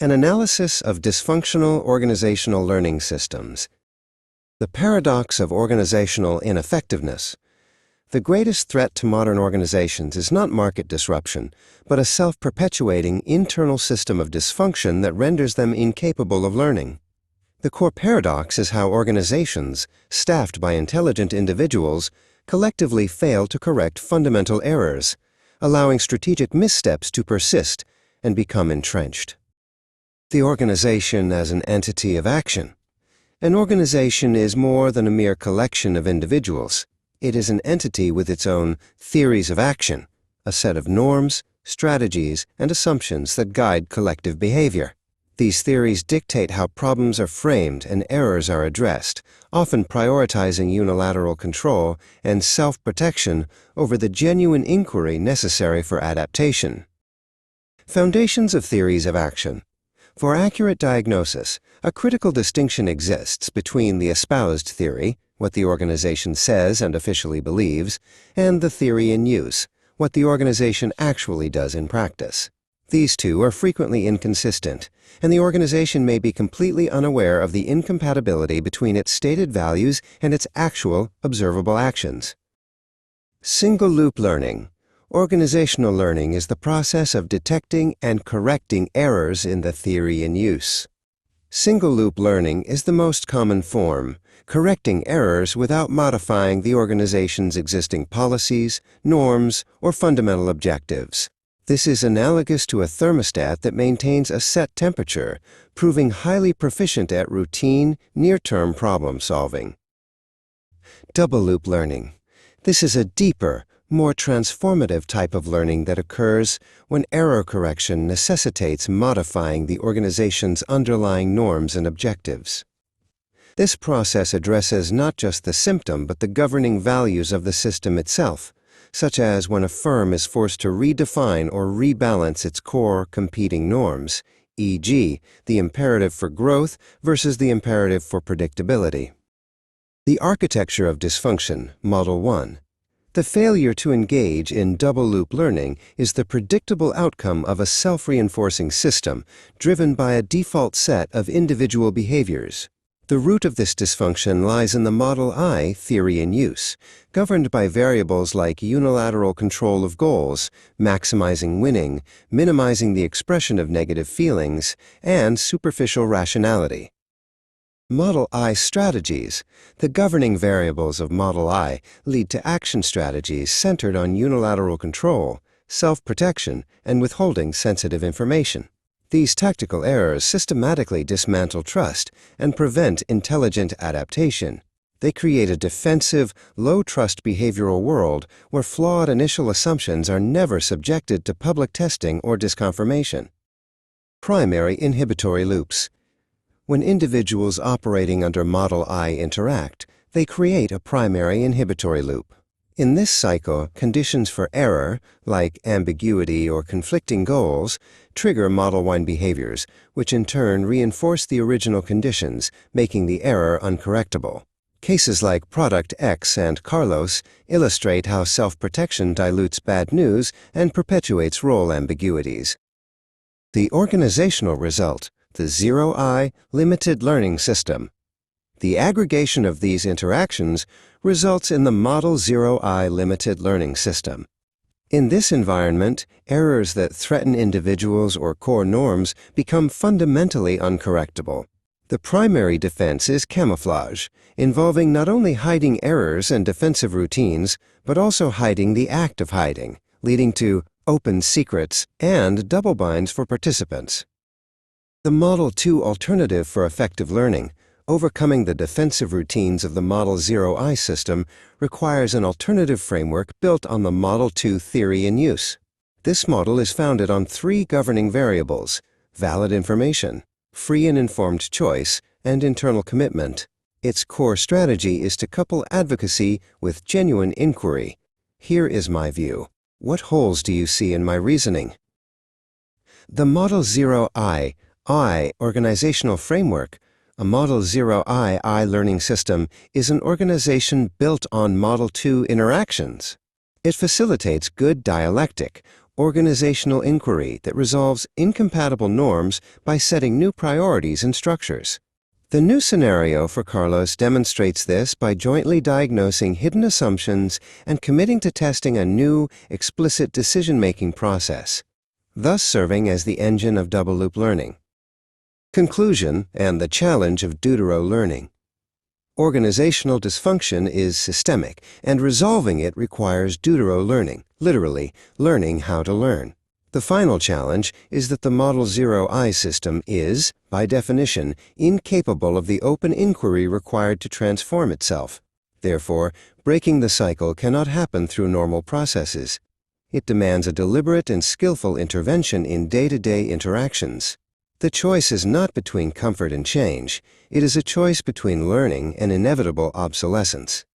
An analysis of dysfunctional organizational learning systems. The paradox of organizational ineffectiveness. The greatest threat to modern organizations is not market disruption, but a self-perpetuating internal system of dysfunction that renders them incapable of learning. The core paradox is how organizations, staffed by intelligent individuals, collectively fail to correct fundamental errors, allowing strategic missteps to persist and become entrenched. The organization as an entity of action. An organization is more than a mere collection of individuals. It is an entity with its own theories of action, a set of norms, strategies, and assumptions that guide collective behavior. These theories dictate how problems are framed and errors are addressed, often prioritizing unilateral control and self-protection over the genuine inquiry necessary for adaptation. Foundations of theories of action. For accurate diagnosis, a critical distinction exists between the espoused theory, what the organization says and officially believes, and the theory in use, what the organization actually does in practice. These two are frequently inconsistent, and the organization may be completely unaware of the incompatibility between its stated values and its actual, observable actions. Single-loop learning. Organizational learning is the process of detecting and correcting errors in the theory in use. Single-loop learning is the most common form, correcting errors without modifying the organization's existing policies, norms, or fundamental objectives. This is analogous to a thermostat that maintains a set temperature, proving highly proficient at routine, near-term problem solving. Double-loop learning. This is a deeper, more transformative type of learning that occurs when error correction necessitates modifying the organization's underlying norms and objectives. This process addresses not just the symptom but the governing values of the system itself, such as when a firm is forced to redefine or rebalance its core competing norms, e.g., the imperative for growth versus the imperative for predictability. The architecture of dysfunction, Model 1. The failure to engage in double-loop learning is the predictable outcome of a self-reinforcing system driven by a default set of individual behaviors. The root of this dysfunction lies in the Model I theory in use, governed by variables like unilateral control of goals, maximizing winning, minimizing the expression of negative feelings, and superficial rationality. Model I strategies. The governing variables of Model I lead to action strategies centered on unilateral control, self-protection, and withholding sensitive information. These tactical errors systematically dismantle trust and prevent intelligent adaptation. They create a defensive, low-trust behavioral world where flawed initial assumptions are never subjected to public testing or disconfirmation. Primary Inhibitory Loops. When individuals operating under Model I interact, they create a primary inhibitory loop. In this cycle, conditions for error, like ambiguity or conflicting goals, trigger Model I behaviors, which in turn reinforce the original conditions, making the error uncorrectable. Cases like Product X and Carlos illustrate how self-protection dilutes bad news and perpetuates role ambiguities. The organizational result. The Zero-I limited learning system. The aggregation of these interactions results in the Model Zero-I limited learning system. In this environment, errors that threaten individuals or core norms become fundamentally uncorrectable. The primary defense is camouflage, involving not only hiding errors and defensive routines, but also hiding the act of hiding, leading to open secrets and double binds for participants. The Model 2 alternative for effective learning, overcoming the defensive routines of the Model Zero-I system, requires an alternative framework built on the Model 2 theory in use. This model is founded on three governing variables: valid information, free and informed choice, and internal commitment. Its core strategy is to couple advocacy with genuine inquiry. Here is my view. What holes do you see in my reasoning? The Model Zero-I organizational framework, a Model Zero-I learning system, is an organization built on Model 2 interactions. It facilitates good dialectic, organizational inquiry that resolves incompatible norms by setting new priorities and structures. The new scenario for Carlos demonstrates this by jointly diagnosing hidden assumptions and committing to testing a new, explicit decision-making process, thus serving as the engine of double-loop learning. Conclusion and the challenge of deutero learning. Organizational dysfunction is systemic, and resolving it requires deutero learning, literally, learning how to learn. The final challenge is that the Model 0I system is, by definition, incapable of the open inquiry required to transform itself. Therefore, breaking the cycle cannot happen through normal processes. It demands a deliberate and skillful intervention in day-to-day interactions. The choice is not between comfort and change. It is a choice between learning and inevitable obsolescence.